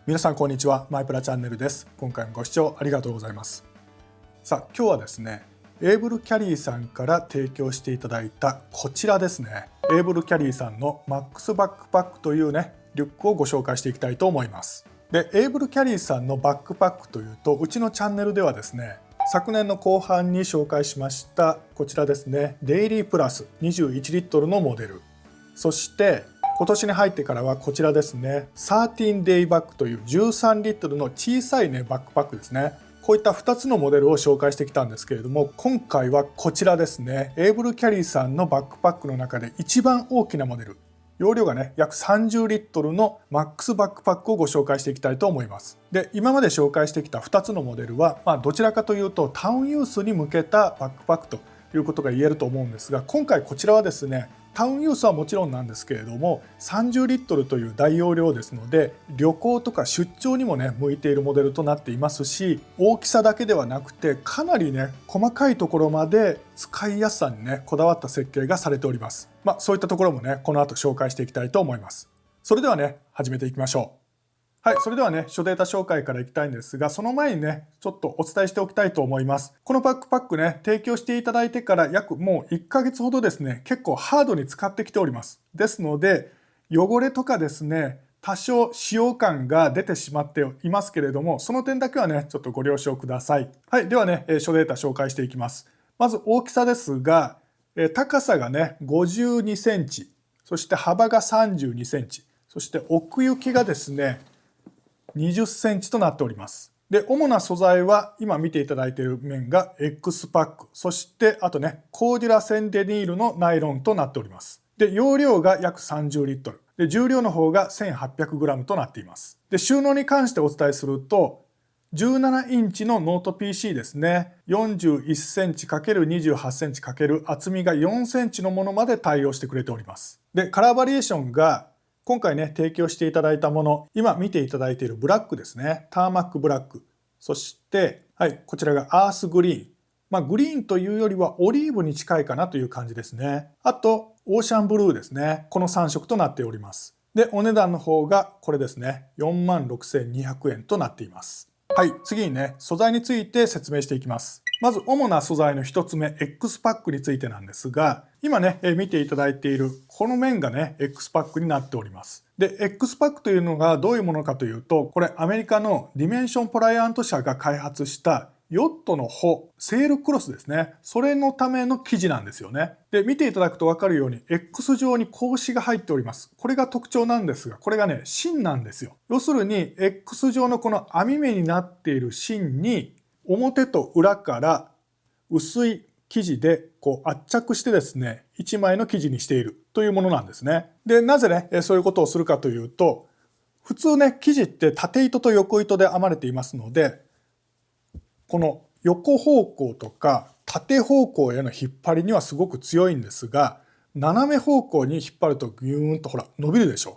皆さんこんにちは、マイプラチャンネルです。今回もご視聴ありがとうございます。さあ今日はですね、エーブルキャリーさんから提供していただいたこちらですね、エーブルキャリーさんのマックスバックパックというねリュックをご紹介していきたいと思います。で、エーブルキャリーさんのバックパックというと、うちのチャンネルではですね、昨年の後半に紹介しましたこちらですね、デイリープラス21リットルのモデル、そして今年に入ってからはこちらですね、13デイバッグという13リットルの小さいねバックパックですね。こういった2つのモデルを紹介してきたんですけれども、今回はこちらですね、エーブルキャリーさんのバックパックの中で一番大きなモデル、容量がね約30リットルのマックスバックパックをご紹介していきたいと思います。で、今まで紹介してきた2つのモデルは、どちらかというとタウンユースに向けたバックパックということが言えると思うんですが、今回こちらはですね、タウンユースはもちろんなんですけれども、30リットルという大容量ですので、旅行とか出張にもね向いているモデルとなっていますし、大きさだけではなくてかなりね細かいところまで使いやすさにねこだわった設計がされております。そういったところもねこの後紹介していきたいと思います。それではね始めていきましょう。はい、それではね、初データ紹介からいきたいんですが、その前にね、ちょっとお伝えしておきたいと思います。このバックパックね、提供していただいてから約もう1ヶ月ほどですね、結構ハードに使ってきております。ですので、汚れとかですね、多少使用感が出てしまっていますけれども、その点だけはね、ちょっとご了承ください。はい、ではね、初データ紹介していきます。まず大きさですが、高さがね、52センチ、そして幅が32センチ、そして奥行きがですね、20センチとなっております。で、主な素材は今見ていただいている面が X パック、そしてあとね、コーデュラセンデニールのナイロンとなっております。で、容量が約30リットル。で、重量の方が 1800g となっています。で、収納に関してお伝えすると、17インチのノート PC ですね。41センチ ×28 センチ×厚みが4センチのものまで対応してくれております。で、カラーバリエーションが今回ね、提供していただいたもの、今見ていただいているブラックですね。ターマックブラック。そして、はい、こちらがアースグリーン。グリーンというよりはオリーブに近いかなという感じですね。あと、オーシャンブルーですね。この3色となっております。で、お値段の方がこれですね。46,200円となっています。はい、次にね、素材について説明していきます。まず主な素材の一つ目、X パックについてなんですが、今ね、見ていただいているこの面がね、X パックになっております。で、X パックというのがどういうものかというと、これアメリカのディメンションポライアント社が開発したヨットの帆、セールクロスですね。それのための生地なんですよね。で、見ていただくと分かるように X 状に格子が入っております。これが特徴なんですが、これがね、芯なんですよ。要するに X 状のこの網目になっている芯に表と裏から薄い生地でこう圧着してですね、1枚の生地にしているというものなんですね。で、なぜね、そういうことをするかというと、普通ね、生地って縦糸と横糸で編まれていますので、この横方向とか縦方向への引っ張りにはすごく強いんですが、斜め方向に引っ張るとギューンとほら伸びるでしょう。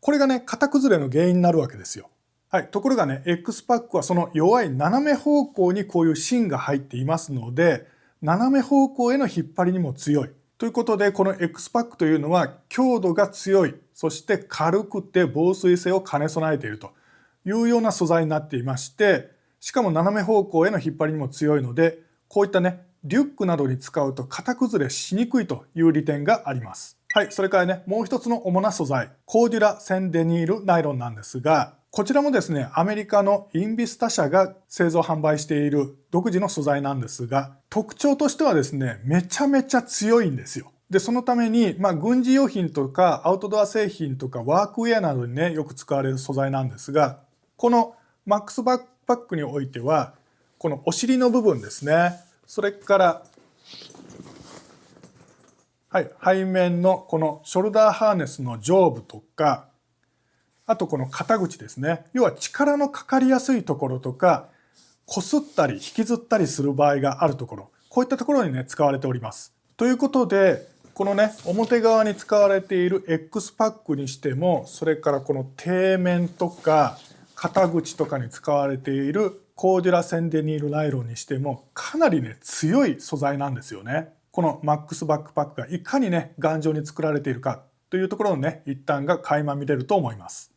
これがね、型崩れの原因になるわけですよ。はい、ところがね、X パックはその弱い斜め方向にこういう芯が入っていますので、斜め方向への引っ張りにも強い。ということで、この X パックというのは強度が強い、そして軽くて防水性を兼ね備えているというような素材になっていまして、しかも斜め方向への引っ張りにも強いので、こういったね、リュックなどに使うと型崩れしにくいという利点があります。はい、それからね、もう一つの主な素材、コーデュラセンデニールナイロンなんですが、こちらもですね、アメリカのインビスタ社が製造販売している独自の素材なんですが、特徴としてはですね、めちゃめちゃ強いんですよ。で、そのために、軍事用品とかアウトドア製品とかワークウェアなどにね、よく使われる素材なんですが、このマックスバックパックにおいては、このお尻の部分ですね、それからはい、背面のこのショルダーハーネスの上部とか、あとこの肩口ですね。要は力のかかりやすいところとか、擦ったり引きずったりする場合があるところ、こういったところにね、使われております。ということで、このね、表側に使われている X パックにしても、それからこの底面とか肩口とかに使われているコーデュラセンデニールナイロンにしても、かなりね、強い素材なんですよね。このマックスバックパックがいかにね、頑丈に作られているかというところをね、一旦が垣間見れると思います。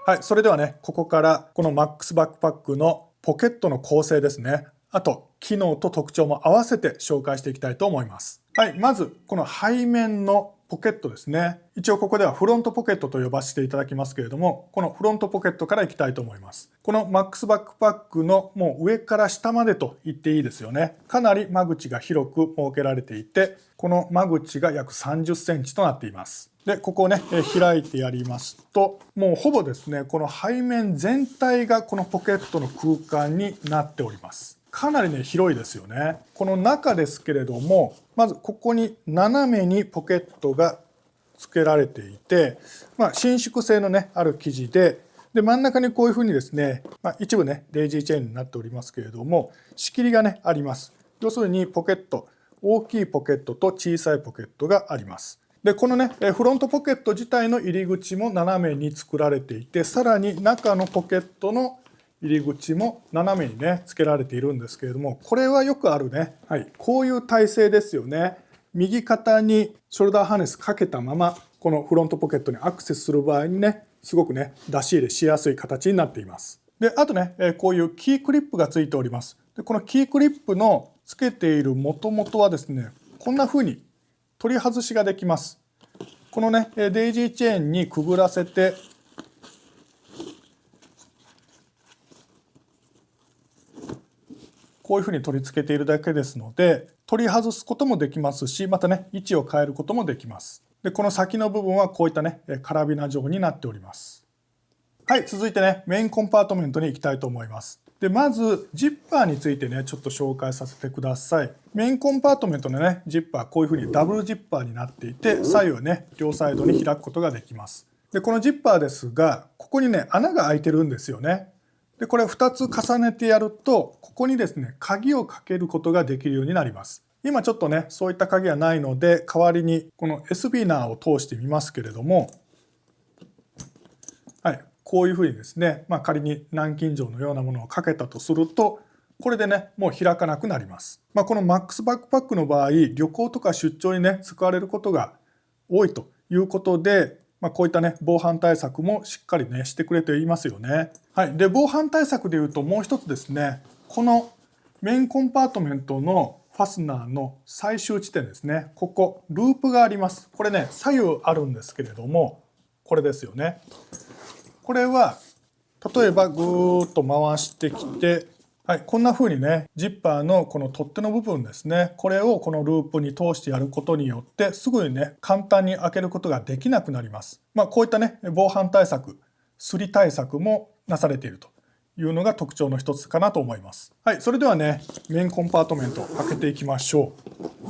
はい、それではね、ここからこの MAX バックパックのポケットの構成ですね。あと、機能と特徴も合わせて紹介していきたいと思います。はい、まず、この背面のポケットですね。一応ここではフロントポケットと呼ばせていただきますけれども、このフロントポケットからいきたいと思います。この MAX バックパックのもう上から下までと言っていいですよね。かなり間口が広く設けられていて、この間口が約30センチとなっています。で、ここをね、開いてやりますと、もうほぼですね、この背面全体がこのポケットの空間になっております。かなりね、広いですよね。この中ですけれども、まずここに斜めにポケットが付けられていて、伸縮性のね、ある生地で、真ん中にこういうふうにですね、一部ね、デイジーチェーンになっておりますけれども、仕切りがね、あります。要するにポケット、大きいポケットと小さいポケットがあります。で、このね、フロントポケット自体の入り口も斜めに作られていて、さらに中のポケットの入り口も斜めにね、付けられているんですけれども、これはよくあるね、はい、こういう体勢ですよね。右肩にショルダーハーネスかけたまま、このフロントポケットにアクセスする場合にね、すごくね、出し入れしやすい形になっています。で、あとね、こういうキークリップがついております。で、このキークリップのつけている元々はですね、こんな風に取り外しができます。このね、デイジーチェーンにくぐらせて、こういうふうに取り付けているだけですので、取り外すこともできますし、またね、位置を変えることもできます。で、この先の部分はこういったね、カラビナ状になっております。はい、続いてね、メインコンパートメントに行きたいと思います。で、まず、ジッパーについてね、ちょっと紹介させてください。メインコンパートメントのね、ジッパー、こういうふうにダブルジッパーになっていて、左右ね、両サイドに開くことができます。で、このジッパーですが、ここにね、穴が開いてるんですよね。で、これ2つ重ねてやると、ここにですね、鍵をかけることができるようになります。今ちょっとね、そういった鍵はないので、代わりにこの S ビナーを通してみますけれども、はい、こういうふうにですね、仮に南京錠のようなものをかけたとすると、これでね、もう開かなくなります。この MAX バックパックの場合、旅行とか出張にね、使われることが多いということで、こういったね、防犯対策もしっかりね、してくれていますよね。はい。で、防犯対策でいうともう一つですね、このメインコンパートメントのファスナーの最終地点ですね。ここ、ループがあります。これね、左右あるんですけれども、これですよね。これは、例えばぐーっと回してきて、はい、こんな風にね、ジッパーのこの取っ手の部分ですね、これをこのループに通してやることによって、すぐにね、簡単に開けることができなくなります。こういったね、防犯対策、すり対策もなされているというのが特徴の一つかなと思います。はい、それではね、メインコンパートメント開けていきましょう。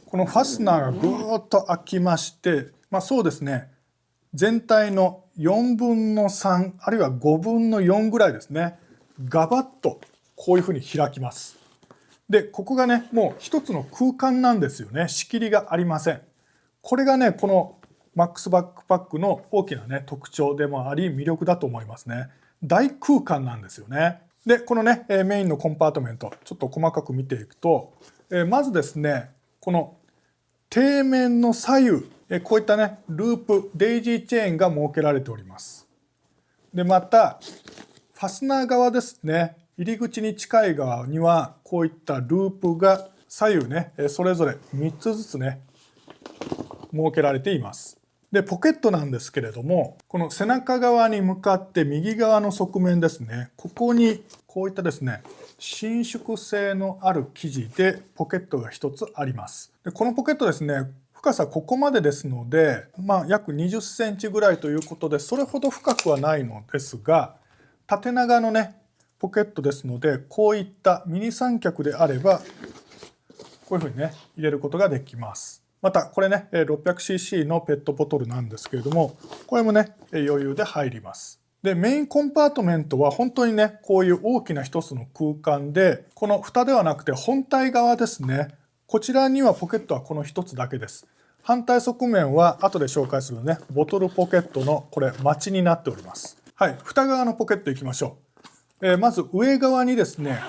このファスナーがぐーっと開きまして、そうですね、全体の4分の3あるいは5分の4ぐらいですね、ガバッとこういうふうに開きます。で、ここがね、もう一つの空間なんですよね。仕切りがありません。これがね、この MAX バックパックの大きなね、特徴でもあり魅力だと思いますね。大空間なんですよね。で、このね、メインのコンパートメント、ちょっと細かく見ていくと、まずですね、この底面の左右、こういったね、ループ、デイジーチェーンが設けられております。で、また、ファスナー側ですね、入り口に近い側には、こういったループが左右ね、それぞれ3つずつね、設けられています。で、ポケットなんですけれども、この背中側に向かって右側の側面ですね、ここにこういったですね、伸縮性のある生地でポケットが1つあります。で、このポケットですね、深さここまでですので、約20センチぐらいということで、それほど深くはないのですが、縦長のね、ポケットですので、こういったミニ三脚であれば、こういうふうにね、入れることができます。また、これね、600cc のペットボトルなんですけれども、これもね、余裕で入ります。で、メインコンパートメントは本当にね、こういう大きな一つの空間で、この蓋ではなくて本体側ですね、こちらにはポケットはこの一つだけです。反対側面は後で紹介するね、ボトルポケットのこれ、マチになっております。はい、蓋側のポケットいきましょう。まず上側にですね、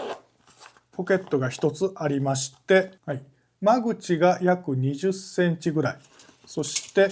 ポケットが1つありまして、はい、間口が約20センチぐらい。そして、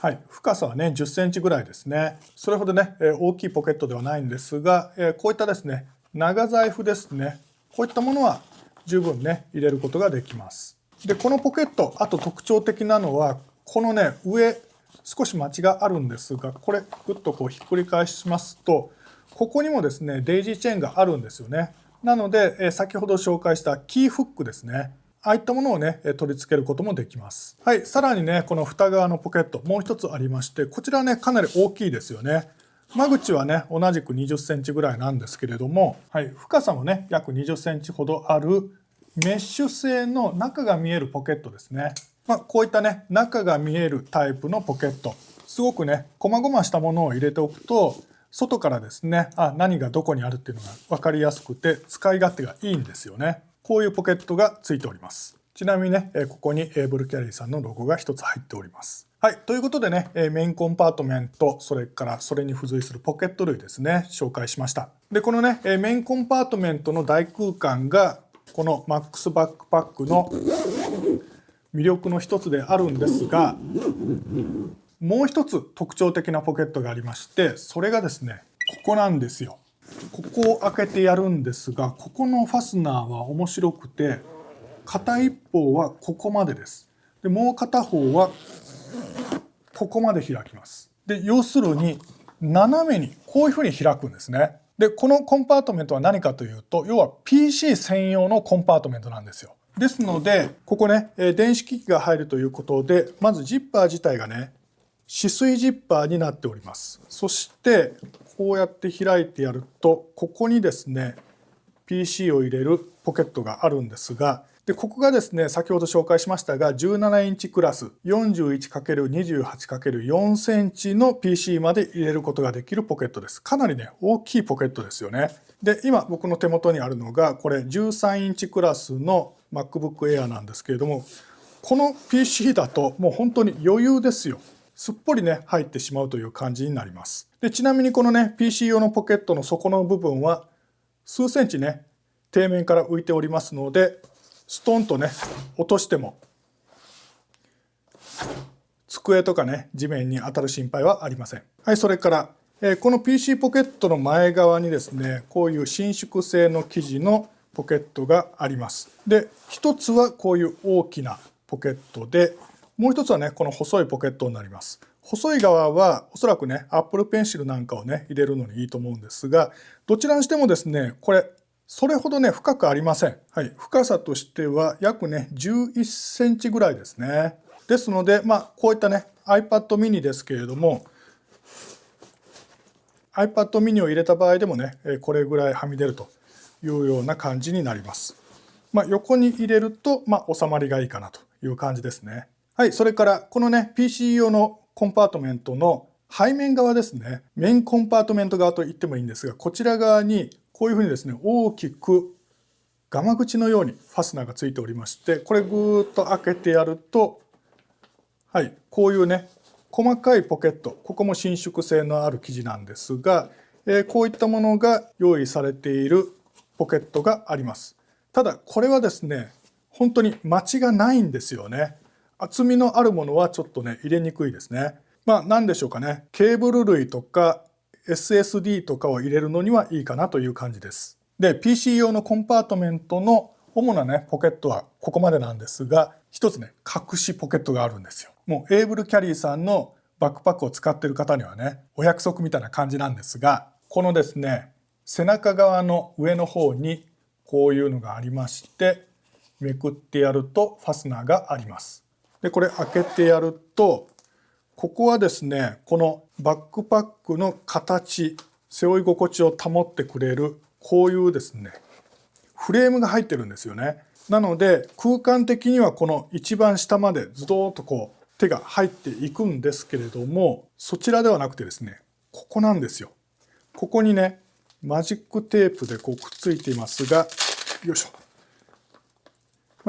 はい、深さはね10センチぐらいですね。それほどね大きいポケットではないんですが、こういったですね長財布ですね、こういったものは十分ね入れることができます。でこのポケット、あと特徴的なのはこのね上少し間違があるんですが、これぐっとこうひっくり返しますと、ここにもですねデイジーチェーンがあるんですよね。なので先ほど紹介したキーフックですね、ああいったものをね取り付けることもできます。はい、さらにねこの蓋側のポケットもう一つありまして、こちらねかなり大きいですよね。間口はね同じく20センチぐらいなんですけれども、はい、深さもね約20センチほどあるメッシュ製の中が見えるポケットですね。こういったね中が見えるタイプのポケット、すごくね細々したものを入れておくと外からですね何がどこにあるっていうのが分かりやすくて使い勝手がいいんですよね。こういうポケットがついております。ちなみにねここにエーブルキャリーさんのロゴが一つ入っております。はい、ということでねメインコンパートメント、それからそれに付随するポケット類ですね紹介しました。でこのねメインコンパートメントの大空間がこのマックスバックパックの魅力の一つであるんですが、もう一つ特徴的なポケットがありまして、それがですねここなんですよ。ここを開けてやるんですが、ここのファスナーは面白くて、片一方はここまでです。でもう片方はここまで開きます。で要するに斜めにこういうふうに開くんですね。でこのコンパートメントは何かというと、要は PC 専用のコンパートメントなんですよ。ですのでここね電子機器が入るということで、まずジッパー自体がね止水ジッパーになっております。そしてこうやって開いてやると、ここにですね PC を入れるポケットがあるんですが、でここがですね先ほど紹介しましたが17インチクラス 41×28×4 センチの PC まで入れることができるポケットです。かなりね大きいポケットですよね。で今僕の手元にあるのがこれ13インチクラスの MacBook Air なんですけれども、この PC だともう本当に余裕ですよ。すっぽりね入ってしまうという感じになります。でちなみにこのね PC 用のポケットの底の部分は数センチね底面から浮いておりますので、ストンとね落としても机とかね地面に当たる心配はありません。はい、それからこの PC ポケットの前側にですねこういう伸縮性の生地のポケットがあります。で一つはこういう大きなポケットで、もう一つはねこの細いポケットになります。細い側はおそらくね Apple Pencil なんかをね入れるのにいいと思うんですが、どちらにしてもですねこれそれほどね深くありません。はい、深さとしては約ね11センチぐらいですね。ですのでこういったね iPad mini ですけれども、 iPad mini を入れた場合でもねこれぐらいはみ出るというような感じになります。横に入れると収まりがいいかなという感じですね。はい、それからこのね PC 用のコンパートメントの背面側ですね、メインコンパートメント側と言ってもいいんですが、こちら側にこういうふうにですね大きくガマ口のようにファスナーがついておりまして、これぐーっと開けてやると、はい、こういうね細かいポケット、ここも伸縮性のある生地なんですが、こういったものが用意されているポケットがあります。ただこれはですね本当にマチがないんですよね。厚みのあるものはちょっとね入れにくいですね。何でしょうかね、ケーブル類とか SSD とかを入れるのにはいいかなという感じです。で PC 用のコンパートメントの主なねポケットはここまでなんですが、一つね隠しポケットがあるんですよ。もうエーブルキャリーさんのバックパックを使っている方にはねお約束みたいな感じなんですが、このですね背中側の上の方にこういうのがありまして、めくってやるとファスナーがあります。でこれ開けてやると、ここはですねこのバックパックの形、背負い心地を保ってくれるこういうですねフレームが入ってるんですよね。なので空間的にはこの一番下までズドーッとこう手が入っていくんですけれども、そちらではなくてですねここなんですよ。ここにねマジックテープでこうくっついていますが、よいしょ、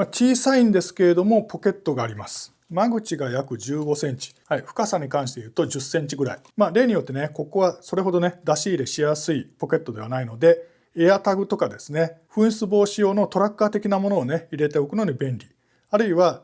小さいんですけれどもポケットがあります。間口が約15センチ、はい、深さに関して言うと10センチぐらい。例によってねここはそれほどね出し入れしやすいポケットではないので、エアタグとかですね紛失防止用のトラッカー的なものをね入れておくのに便利。あるいは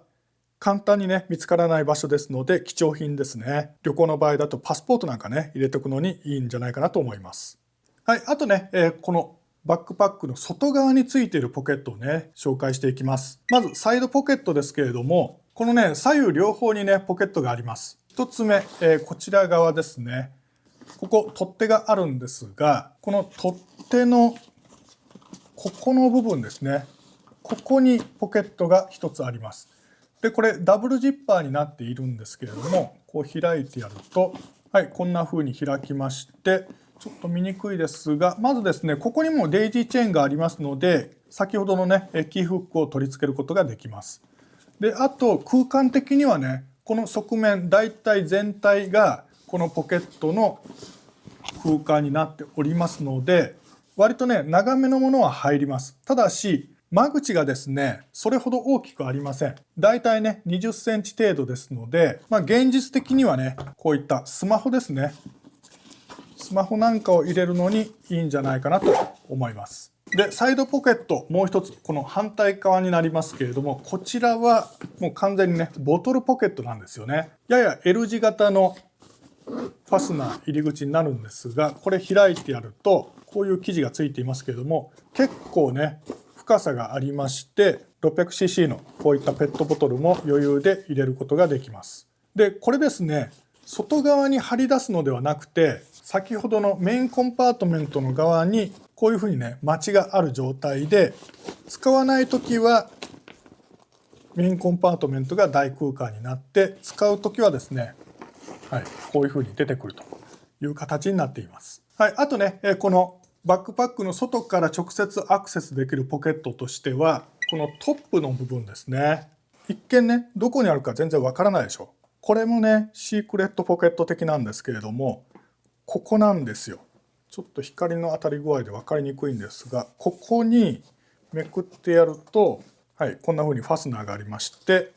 簡単にね見つからない場所ですので貴重品ですね。旅行の場合だとパスポートなんかね入れておくのにいいんじゃないかなと思います。はい、あとね、このバックパックの外側についているポケットをね紹介していきます。まずサイドポケットですけれども、このね左右両方にねポケットがあります。1つ目、こちら側ですね。ここ取っ手があるんですが、この取っ手のここの部分ですね、ここにポケットが1つあります。でこれダブルジッパーになっているんですけれども、こう開いてやると、はい、こんな風に開きまして、ちょっと見にくいですが、まずですねここにもデイジーチェーンがありますので、先ほどのねキーフックを取り付けることができます。であと空間的にはね、この側面だいたい全体がこのポケットの空間になっておりますので、割とね長めのものは入ります。ただし間口がですねそれほど大きくありません。だいたいね20センチ程度ですので、現実的にはねこういったスマホですね、スマホなんかを入れるのにいいんじゃないかなと思います。でサイドポケットもう一つ、この反対側になりますけれども、こちらはもう完全にねボトルポケットなんですよね。やや L 字型のファスナー入り口になるんですが、これ開いてやるとこういう生地がついていますけれども、結構ね深さがありまして、 600cc のこういったペットボトルも余裕で入れることができます。でこれですね、外側に張り出すのではなくて、先ほどのメインコンパートメントの側にこういうふうにねマチがある状態で、使わない時はメインコンパートメントが大空間になって、使う時はですね、はい、こういうふうに出てくるという形になっています。はい、あとねこのバックパックの外から直接アクセスできるポケットとしては、このトップの部分ですね。一見ねどこにあるか全然わからないでしょ。これもねシークレットポケット的なんですけれども、ここなんですよ。ちょっと光の当たり具合で分かりにくいんですが、ここにめくってやると、はい、こんな風にファスナーがありまして、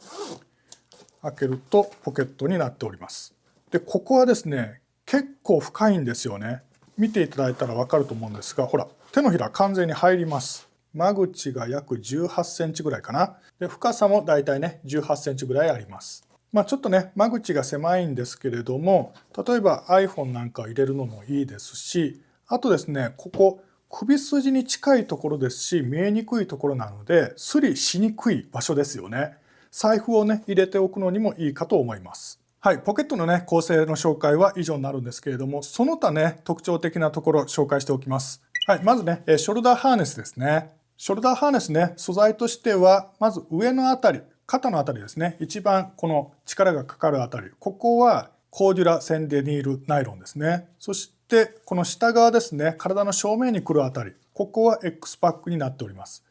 開けるとポケットになっております。でここはですね結構深いんですよね。見ていただいたら分かると思うんですが、ほら手のひら完全に入ります。間口が約18センチぐらいかな。で深さもだいたいね18センチぐらいあります。ちょっとね間口が狭いんですけれども、例えば iPhone なんかを入れるのもいいですし、あとですねここ首筋に近いところですし、見えにくいところなのでスリしにくい場所ですよね。財布をね入れておくのにもいいかと思います。はい、ポケットのね構成の紹介は以上になるんですけれども、その他ね特徴的なところを紹介しておきます。はい、まずねショルダーハーネスですね。ショルダーハーネスね、素材としてはまず上のあたり、肩のあたりですね、一番この力がかかるあたり、ここはコーデュラセンデニールナイロンですね。そしてこの下側ですね、体の正面に来るあたり、ここは X パックになっております。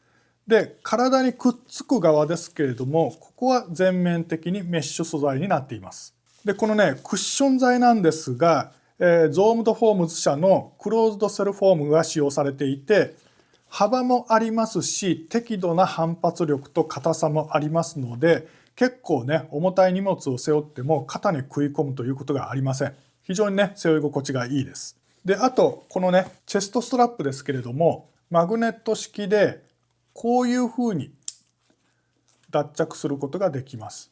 で体にくっつく側ですけれども、ここは全面的にメッシュ素材になっています。でこのねクッション材なんですが、ゾームドフォームズ社のクローズドセルフォームが使用されていて、幅もありますし適度な反発力と硬さもありますので、結構ね重たい荷物を背負っても肩に食い込むということがありません。非常にね背負い心地がいいです。であとこのねチェストストラップですけれども、マグネット式でこういうふうに脱着することができます。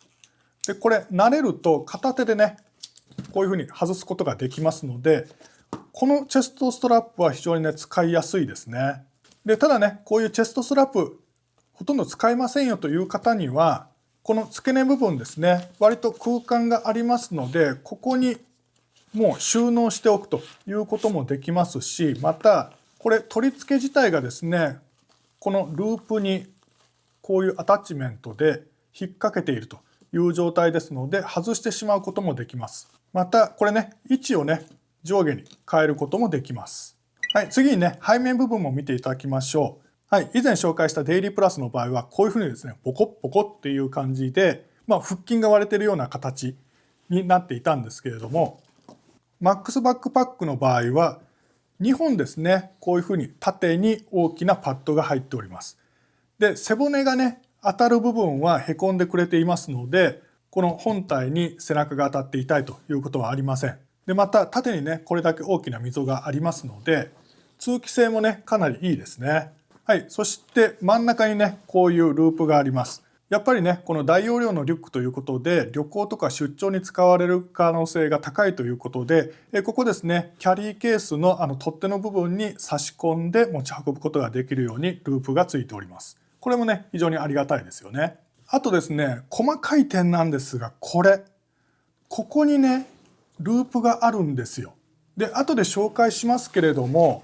でこれ慣れると片手でねこういうふうに外すことができますので、このチェストストラップは非常にね使いやすいですね。でただねこういうチェストストラップほとんど使いませんよという方には、この付け根部分ですね、割と空間がありますので、ここにもう収納しておくということもできますし、またこれ取り付け自体がですね、このループにこういうアタッチメントで引っ掛けているという状態ですので、外してしまうこともできます。またこれね位置をね上下に変えることもできます。はい、次にね背面部分も見ていただきましょう。はい、以前紹介したデイリープラスの場合はこういうふうにですねボコッボコっていう感じで、腹筋が割れてるような形になっていたんですけれども、マックスバックパックの場合は2本ですね、こういうふうに縦に大きなパッドが入っております。で背骨がね当たる部分はへこんでくれていますので、この本体に背中が当たって痛いということはありません。でまた縦にねこれだけ大きな溝がありますので、通気性もねかなりいいですね。はい、そして真ん中にねこういうループがあります。やっぱりね、この大容量のリュックということで、旅行とか出張に使われる可能性が高いということで、ここですね、キャリーケースの取っ手の部分に差し込んで持ち運ぶことができるようにループがついております。これもね、非常にありがたいですよね。あとですね、細かい点なんですが、ここにね、ループがあるんですよ。で、後で紹介しますけれども、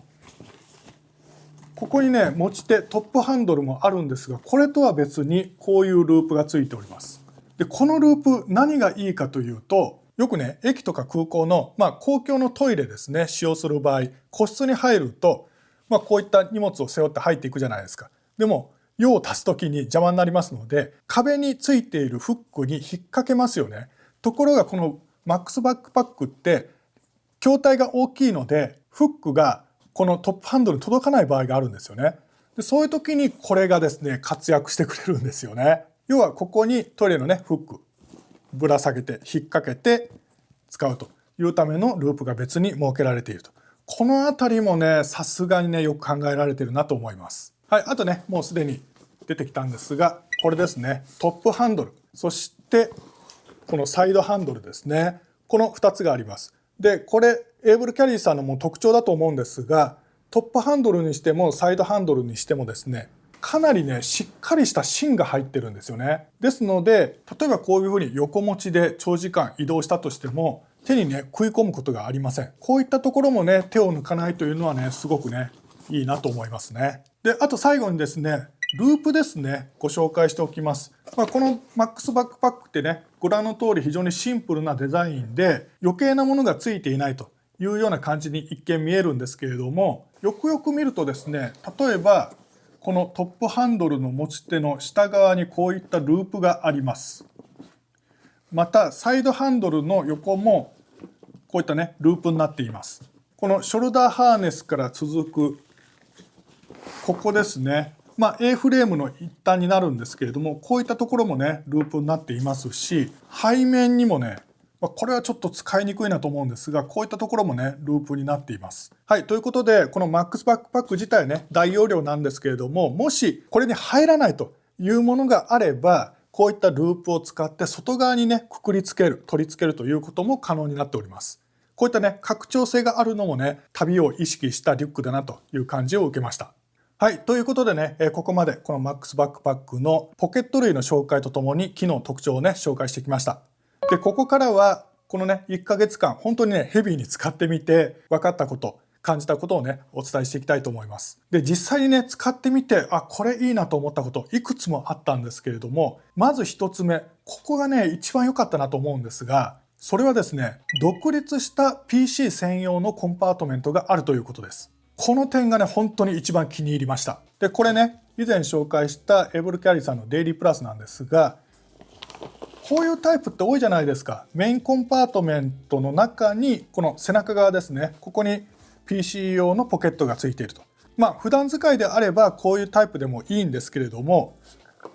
ここにね、持ち手、トップハンドルもあるんですが、これとは別にこういうループがついております。で、このループ何がいいかというと、よくね、駅とか空港の、公共のトイレですね、使用する場合、個室に入ると、こういった荷物を背負って入っていくじゃないですか。でも、用を足す時に邪魔になりますので、壁についているフックに引っ掛けますよね。ところがこのマックスバックパックって、筐体が大きいので、フックがこのトップハンドルに届かない場合があるんですよね。で、そういう時にこれがですね、活躍してくれるんですよね。要はここにトイレのね、フックぶら下げて引っ掛けて使うというためのループが別に設けられていると。このあたりもね、さすがにね、よく考えられてるなと思います。はい、あとね、もうすでに出てきたんですが、これですね、トップハンドル、そしてこのサイドハンドルですね。この2つがあります。で、これエーブルキャリーさんのもう特徴だと思うんですが、トップハンドルにしてもサイドハンドルにしてもですね、かなりね、しっかりした芯が入ってるんですよね。ですので、例えばこういうふうに横持ちで長時間移動したとしても、手にね、食い込むことがありません。こういったところもね、手を抜かないというのはね、すごくね、いいなと思いますね。で、あと最後にですね、ループですね、ご紹介しておきます。このマックスバックパックってね、ご覧の通り非常にシンプルなデザインで、余計なものがついていないというような感じに一見見えるんですけれども、よくよく見るとですね、例えばこのトップハンドルの持ち手の下側にこういったループがあります。またサイドハンドルの横もこういったね、ループになっています。このショルダーハーネスから続くここですね。A フレームの一端になるんですけれども、こういったところもね、ループになっていますし、背面にもね、これはちょっと使いにくいなと思うんですが、こういったところもね、ループになっています。はい、ということで、このマックスバックパック自体ね、大容量なんですけれども、もしこれに入らないというものがあれば、こういったループを使って外側にね、くくりつける、取り付けるということも可能になっております。こういったね、拡張性があるのもね、旅を意識したリュックだなという感じを受けました。はい。ということでね、ここまでこのマックスバックパックのポケット類の紹介とともに機能特徴をね、紹介してきました。で、ここからはこのね、1ヶ月間本当にね、ヘビーに使ってみて分かったこと、感じたことをね、お伝えしていきたいと思います。で、実際にね、使ってみて、これいいなと思ったこと、いくつもあったんですけれども、まず1つ目、ここがね、一番良かったなと思うんですが、それはですね、独立した PC 専用のコンパートメントがあるということです。この点がね、本当に一番気に入りました。で、これね、以前紹介したエーブルキャリーさんのデイリープラスなんですが、こういうタイプって多いじゃないですか。メインコンパートメントの中に、この背中側ですね、ここに PC 用のポケットがついていると。普段使いであればこういうタイプでもいいんですけれども、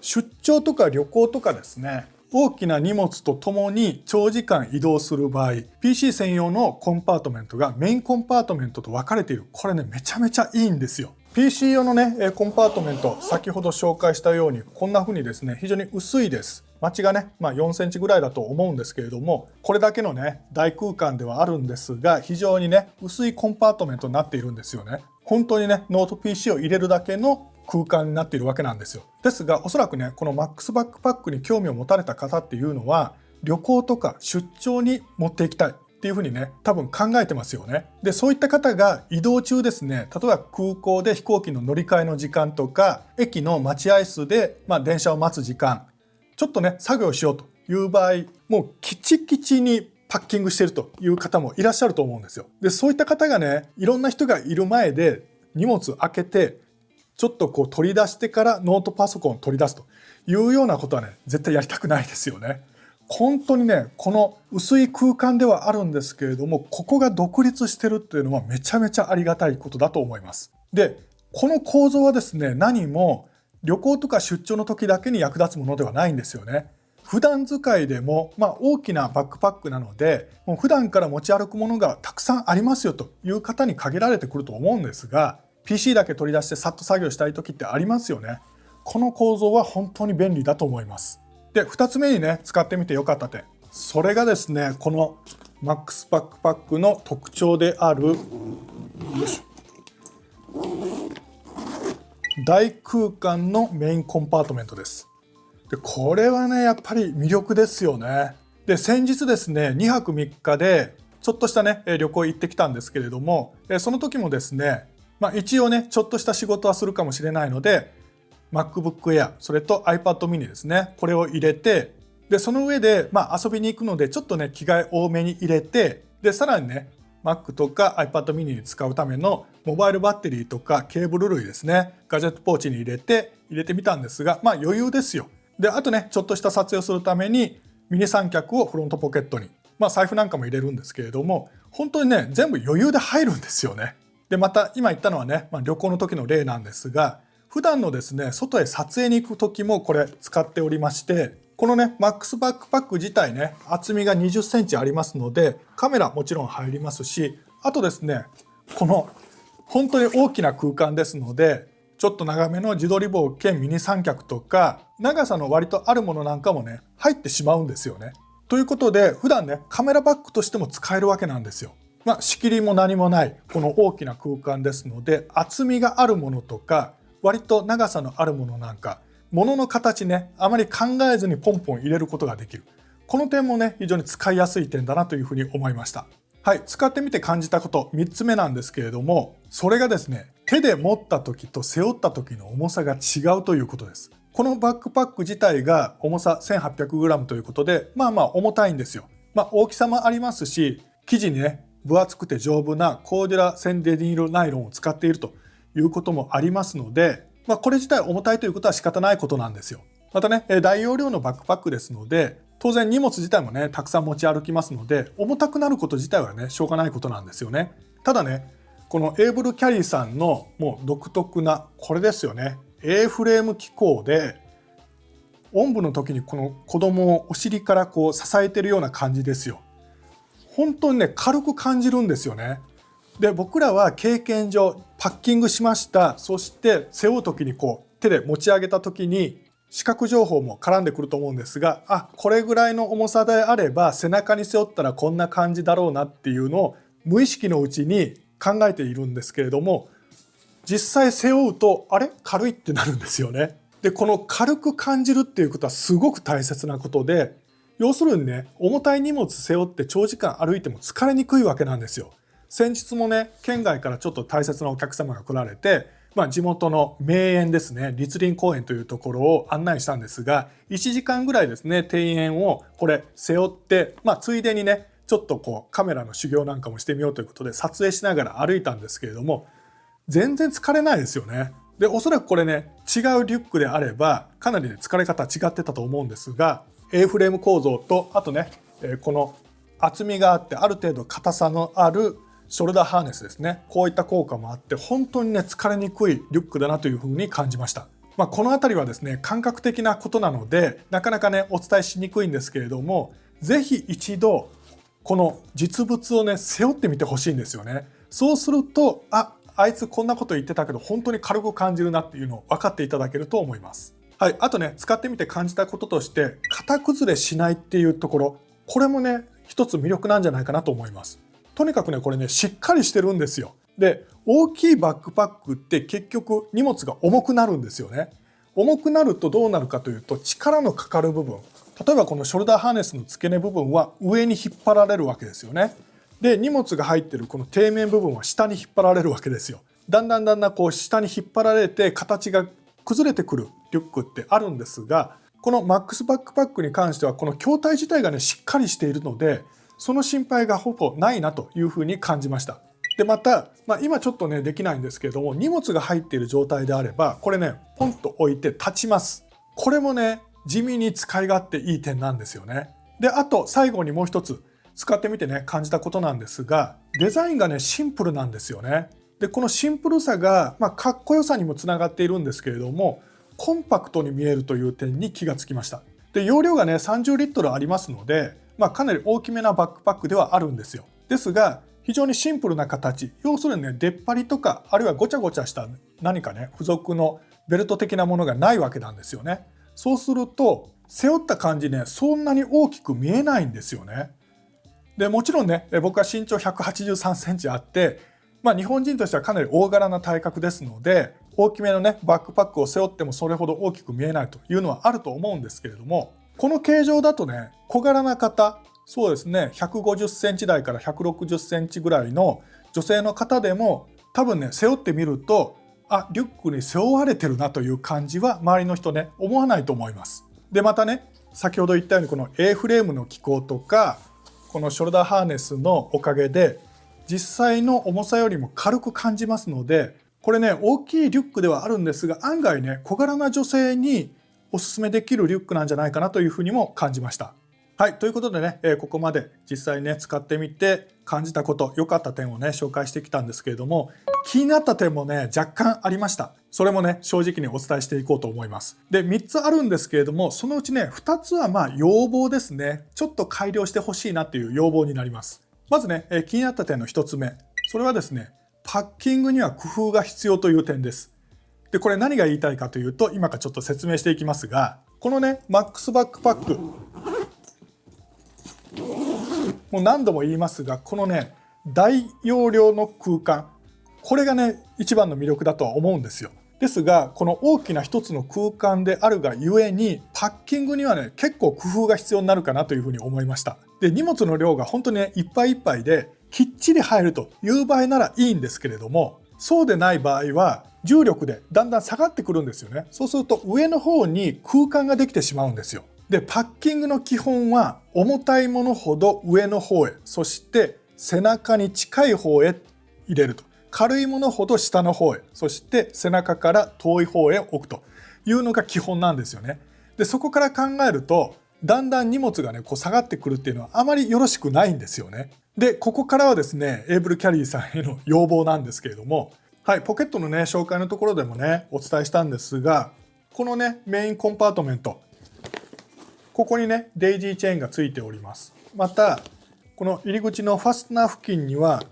出張とか旅行とかですね、大きな荷物とともに長時間移動する場合、 PC 専用のコンパートメントがメインコンパートメントと分かれている。これね、めちゃめちゃいいんですよ。 PC 用のねコンパートメント、先ほど紹介したようにこんな風にですね、非常に薄いです。マチがね、4センチぐらいだと思うんですけれども、これだけのね大空間ではあるんですが、非常にね薄いコンパートメントになっているんですよね。本当にね、ノート PC を入れるだけの空間になっているわけなんですよ。ですが、おそらくね、このマックスバックパックに興味を持たれた方っていうのは、旅行とか出張に持っていきたいっていうふうにね、多分考えてますよね。で、そういった方が移動中ですね、例えば空港で飛行機の乗り換えの時間とか、駅の待合室で電車を待つ時間、ちょっとね作業しようという場合、もうキチキチにパッキングしているという方もいらっしゃると思うんですよ。で、そういった方がね、いろんな人がいる前で荷物開けてちょっとこう取り出してからノートパソコンを取り出すというようなことはね、絶対やりたくないですよね。本当にね、この薄い空間ではあるんですけれども、ここが独立してるっていうのはめちゃめちゃありがたいことだと思います。で、この構造はですね、何も旅行とか出張の時だけに役立つものではないんですよね。普段使いでも、大きなバックパックなので、もう普段から持ち歩くものがたくさんありますよという方に限られてくると思うんですが、PC だけ取り出してさっと作業したい時ってありますよね。この構造は本当に便利だと思います。で、2つ目にね、使ってみてよかった点。それがですね、この MAX バックパックの特徴である、大空間のメインコンパートメントです。で、これはね、やっぱり魅力ですよね。で、先日ですね、2泊3日でちょっとしたね、旅行行ってきたんですけれども、その時もですね、一応ね、ちょっとした仕事はするかもしれないので、MacBook Air、それと iPad mini ですね、これを入れて、で、その上で、遊びに行くので、ちょっとね、着替え多めに入れて、で、さらにね、Mac とか iPad mini に使うためのモバイルバッテリーとかケーブル類ですね、ガジェットポーチに入れてみたんですが、余裕ですよ。で、あとね、ちょっとした撮影をするために、ミニ三脚をフロントポケットに、財布なんかも入れるんですけれども、本当にね、全部余裕で入るんですよね。で、また今言ったのはね、旅行の時の例なんですが、普段のですね、外へ撮影に行く時もこれ使っておりまして、このね、MAX バックパック自体ね、厚みが20センチありますので、カメラもちろん入りますし、あとですね、この本当に大きな空間ですので、ちょっと長めの自撮り棒兼ミニ三脚とか、長さの割とあるものなんかもね、入ってしまうんですよね。ということで、普段ね、カメラバッグとしても使えるわけなんですよ。仕切りも何もない、この大きな空間ですので、厚みがあるものとか、割と長さのあるものなんか、物の形ね、あまり考えずにポンポン入れることができる。この点もね、非常に使いやすい点だなというふうに思いました。はい、使ってみて感じたこと3つ目なんですけれども、それがですね、手で持った時と背負った時の重さが違うということです。このバックパック自体が重さ 1800g ということで、重たいんですよ。大きさもありますし、生地にね、分厚くて丈夫なコーデュラセンデニールナイロンを使っているということもありますので、これ自体重たいということは仕方ないことなんですよ。またね、大容量のバックパックですので、当然荷物自体もね、たくさん持ち歩きますので、重たくなること自体はね、しょうがないことなんですよね。ただね、このエーブルキャリーさんのもう独特なこれですよね。A フレーム機構で、おんぶの時にこの子供をお尻からこう支えてるような感じですよ。本当にね、軽く感じるんですよね。で、僕らは経験上パッキングしました。そして背負う時にこう手で持ち上げた時に視覚情報も絡んでくると思うんですが、これぐらいの重さであれば背中に背負ったらこんな感じだろうなっていうのを無意識のうちに考えているんですけれども、実際背負うとあれ軽いってなるんですよね。で、この軽く感じるっていうことはすごく大切なことで、要するにね、重たい荷物背負って長時間歩いても疲れにくいわけなんですよ。先日もね、県外からちょっと大切なお客様が来られて、地元の名園ですね、栗林公園というところを案内したんですが、1時間ぐらいですね、庭園をこれ背負って、ついでにね、ちょっとこうカメラの修行なんかもしてみようということで撮影しながら歩いたんですけれども、全然疲れないですよね。で、おそらくこれね、違うリュックであれば、かなりね、疲れ方違ってたと思うんですが、A フレーム構造と、あとね、この厚みがあってある程度硬さのあるショルダーハーネスですね。こういった効果もあって、本当にね、疲れにくいリュックだなというふうに感じました。このあたりはですね、感覚的なことなので、なかなかね、お伝えしにくいんですけれども、ぜひ一度、この実物をね、背負ってみてほしいんですよね。そうすると、あいつこんなこと言ってたけど、本当に軽く感じるなっていうのを分かっていただけると思います。はい、あとね、使ってみて感じたこととして、型崩れしないっていうところ、これもね、一つ魅力なんじゃないかなと思います。とにかくね、これね、しっかりしてるんですよ。で、大きいバックパックって結局荷物が重くなるんですよね。重くなるとどうなるかというと、力のかかる部分、例えばこのショルダーハーネスの付け根部分は上に引っ張られるわけですよね。で、荷物が入ってるこの底面部分は下に引っ張られるわけですよ。だんだんこう下に引っ張られて形が崩れてくるリュックってあるんですが、このマックスバックパックに関してはこの筐体自体がね、しっかりしているので、その心配がほぼないなというふうに感じました。で、また、今ちょっとね、できないんですけれども、荷物が入っている状態であれば、これね、ポンと置いて立ちます。これもね、地味に使い勝手いい点なんですよね。で、あと最後にもう一つ、使ってみてね、感じたことなんですが、デザインがね、シンプルなんですよね。で、このシンプルさが、かっこよさにもつながっているんですけれども、コンパクトに見えるという点に気がつきました。で、容量がね、30リットルありますので、かなり大きめなバックパックではあるんですよ。ですが、非常にシンプルな形、要するにね、出っ張りとか、あるいはごちゃごちゃした何かね、付属のベルト的なものがないわけなんですよね。そうすると背負った感じね、そんなに大きく見えないんですよね。でもちろんね、僕は身長183センチあって、日本人としてはかなり大柄な体格ですので、大きめのねバックパックを背負ってもそれほど大きく見えないというのはあると思うんですけれども、この形状だとね、小柄な方、そうですね、150センチ台から160センチぐらいの女性の方でも多分ね、背負ってみると、リュックに背負われてるなという感じは周りの人ね、思わないと思います。でまたね、先ほど言ったようにこの A フレームの機構とかこのショルダーハーネスのおかげで実際の重さよりも軽く感じますので、これね、大きいリュックではあるんですが、案外ね、小柄な女性におすすめできるリュックなんじゃないかなというふうにも感じました。はい、ということでね、ここまで実際ね使ってみて感じたこと、良かった点をね紹介してきたんですけれども、気になった点もね若干ありました。それもね正直にお伝えしていこうと思います。で3つあるんですけれども、そのうちね2つは要望ですね。ちょっと改良してほしいなっていう要望になります。まずね、気になった点の1つ目、それはですね、パッキングには工夫が必要という点です。でこれ何が言いたいかというと、今からちょっと説明していきますが、このねマックスバックパック、もう何度も言いますが、このね大容量の空間、これがね一番の魅力だとは思うんですよ。ですがこの大きな一つの空間であるがゆえに、パッキングにはね結構工夫が必要になるかなというふうに思いました。で荷物の量が本当にねいっぱいいっぱいできっちり入るという場合ならいいんですけれども、そうでない場合は重力でだんだん下がってくるんですよね。そうすると上の方に空間ができてしまうんですよ。でパッキングの基本は重たいものほど上の方へ、そして背中に近い方へ入れると、軽いものほど下の方へ、そして背中から遠い方へ置くというのが基本なんですよね。でそこから考えるとだんだん荷物がねこう下がってくるっていうのはあまりよろしくないんですよね。でここからはですね、エイブルキャリーさんへの要望なんですけれども、はい、ポケットのね紹介のところでもねお伝えしたんですが、このねメインコンパートメント、ここにねデイジーチェーンがついております。またこの入り口のファスナー付近には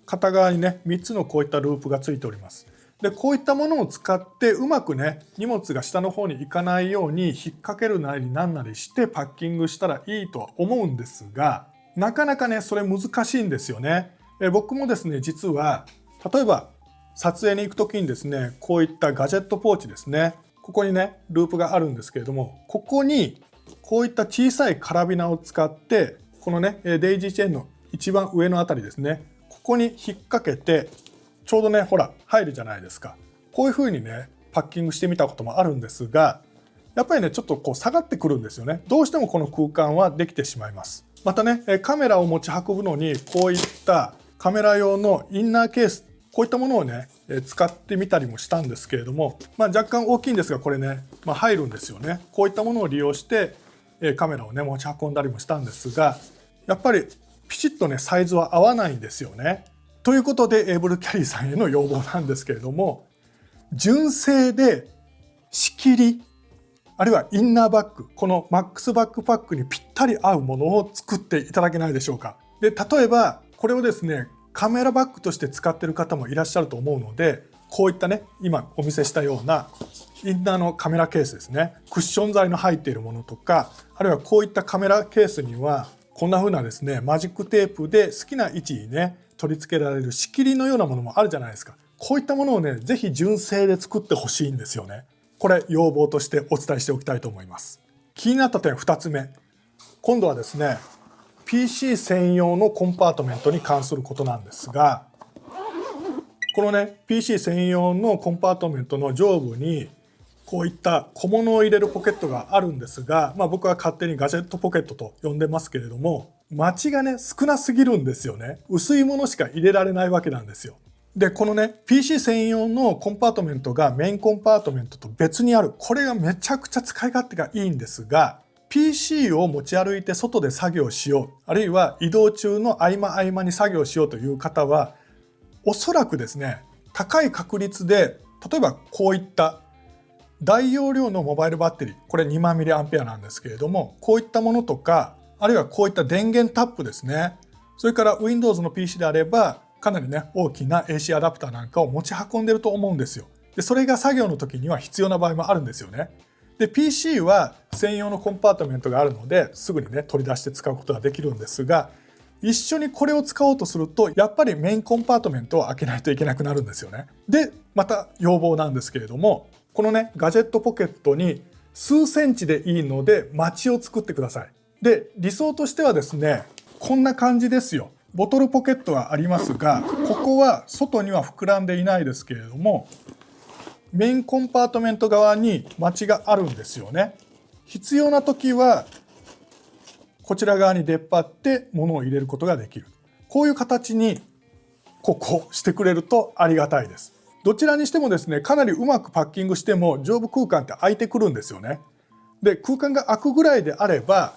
片側にね3つのこういったループがついております。でこういったものを使ってうまくね荷物が下の方に行かないように引っ掛けるなりなんなりしてパッキングしたらいいとは思うんですが、なかなかねそれ難しいんですよね。僕もですね、実は例えば撮影に行く時にですね、こういったガジェットポーチですね、ここにねループがあるんですけれども、ここにこういった小さいカラビナを使って、このねデイジーチェーンの一番上のあたりですね、ここに引っ掛けてちょうどねほら入るじゃないですか。こういう風にねパッキングしてみたこともあるんですが、やっぱりねちょっとこう下がってくるんですよね。どうしてもこの空間はできてしまいます。またねカメラを持ち運ぶのにこういったカメラ用のインナーケース、こういったものをね使ってみたりもしたんですけれども、若干大きいんですがこれね、入るんですよね。こういったものを利用してカメラをね持ち運んだりもしたんですが、やっぱりピチッとねサイズは合わないんですよね。ということでエイブルキャリーさんへの要望なんですけれども、純正で仕切り、あるいはインナーバッグ、このマックスバックパックにぴったり合うものを作っていただけないでしょうか。で例えばこれをですねカメラバッグとして使っている方もいらっしゃると思うので、こういったね今お見せしたようなインナーのカメラケースですね、クッション材の入っているものとか、あるいはこういったカメラケースにはこんな風なですねマジックテープで好きな位置にね取り付けられる仕切りのようなものもあるじゃないですか。こういったものをねぜひ純正で作ってほしいんですよね。これ要望としてお伝えしておきたいと思います。気になった点2つ目、今度はですね PC 専用のコンパートメントに関することなんですが、このね PC 専用のコンパートメントの上部にこういった小物を入れるポケットがあるんですが、僕は勝手にガジェットポケットと呼んでますけれども、待ちがね少なすぎるんですよね。薄いものしか入れられないわけなんですよ。でこのね PC 専用のコンパートメントがメインコンパートメントと別にある、これがめちゃくちゃ使い勝手がいいんですが、 PC を持ち歩いて外で作業しよう、あるいは移動中の合間合間に作業しようという方は、おそらくですね高い確率で、例えばこういった大容量のモバイルバッテリー、これ2万ミリアンペアなんですけれども、こういったものとか、あるいはこういった電源タップですね、それから Windows の PC であればかなりね大きな AC アダプターなんかを持ち運んでると思うんですよ。でそれが作業の時には必要な場合もあるんですよね。で PC は専用のコンパートメントがあるのですぐにね取り出して使うことができるんですが、一緒にこれを使おうとするとやっぱりメインコンパートメントを開けないといけなくなるんですよね。でまた要望なんですけれども、このねガジェットポケットに数センチでいいのでマチを作ってください。で理想としてはですねこんな感じですよ。ボトルポケットがありますが、ここは外には膨らんでいないですけれども、メインコンパートメント側にマチがあるんですよね。必要な時はこちら側に出っ張って物を入れることができる。こういう形にここしてくれるとありがたいです。どちらにしてもですね、かなりうまくパッキングしても上部空間って空いてくるんですよね。で空間が空くぐらいであれば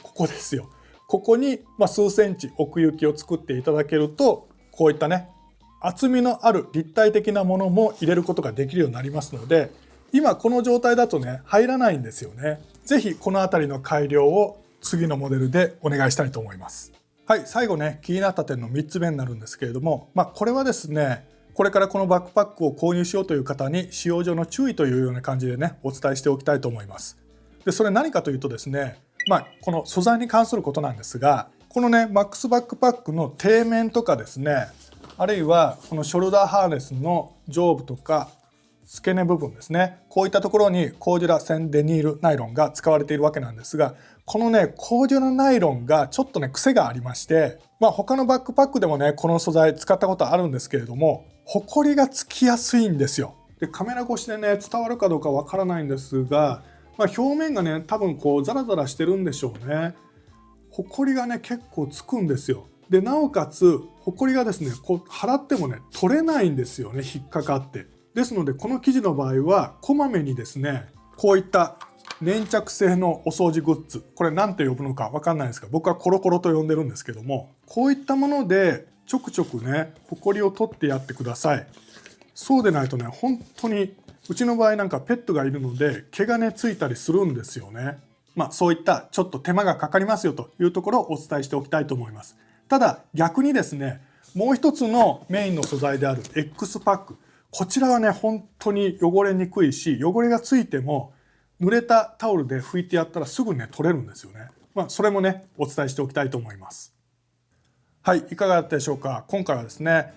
ここですよ。ここに数センチ奥行きを作っていただけると、こういったね厚みのある立体的なものも入れることができるようになりますので、今この状態だとね入らないんですよね。ぜひこの辺りの改良を次のモデルでお願いしたいと思います。はい、最後ね気になった点の3つ目になるんですけれども、これはですねこれからこのバックパックを購入しようという方に使用上の注意というような感じでねお伝えしておきたいと思います。でそれ何かというとですね、この素材に関することなんですが、このねマックスバックパックの底面とかですね、あるいはこのショルダーハーネスの上部とか付け根部分ですね、こういったところにコーデュラ1000デニールナイロンが使われているわけなんですが、このねコーデュラナイロンがちょっとね癖がありまして、他のバックパックでもねこの素材使ったことあるんですけれども、ホコリがつきやすいんですよ。でカメラ越しでね伝わるかどうかわからないんですが、表面がね多分こうザラザラしてるんでしょうね。ホコリがね結構つくんですよ。でなおかつホコリがですねこう払ってもね取れないんですよね、引っかかって。ですのでこの生地の場合はこまめにですねこういった粘着性のお掃除グッズ、これ何て呼ぶのか分かんないですが、僕はコロコロと呼んでるんですけども、こういったものでちょくちょくねホコリを取ってやってください。そうでないとね本当に、うちの場合なんかペットがいるので毛がねついたりするんですよね。そういったちょっと手間がかかりますよというところをお伝えしておきたいと思います。ただ逆にですね、もう一つのメインの素材である X パック、こちらはね本当に汚れにくいし、汚れがついても濡れたタオルで拭いてやったらすぐね取れるんですよね。それもねお伝えしておきたいと思います。はい、いかがだったでしょうか。今回はですね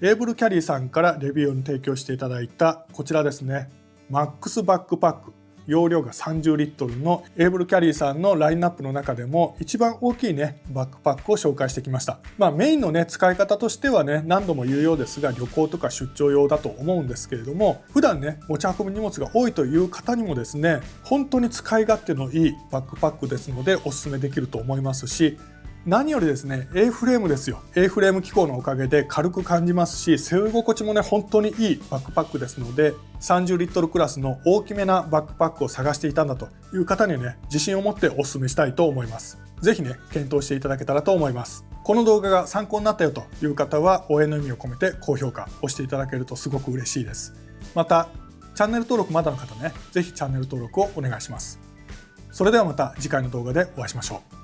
エーブルキャリーさんからレビューに提供していただいたこちらですね、マックスバックパック、容量が30リットルのエーブルキャリーさんのラインナップの中でも一番大きいねバックパックを紹介してきました。メインのね使い方としてはね何度も言うようですが、旅行とか出張用だと思うんですけれども、普段ね持ち運ぶ荷物が多いという方にもですね本当に使い勝手のいいバックパックですのでお勧めできると思いますし、何よりですね A フレームですよ。 A フレーム機構のおかげで軽く感じますし、背負い心地もね本当にいいバックパックですので、30リットルクラスの大きめなバックパックを探していたんだという方にね自信を持ってお勧めしたいと思います。ぜひね検討していただけたらと思います。この動画が参考になったよという方は応援の意味を込めて高評価押していただけるとすごく嬉しいです。またチャンネル登録まだの方ね、ぜひチャンネル登録をお願いします。それではまた次回の動画でお会いしましょう。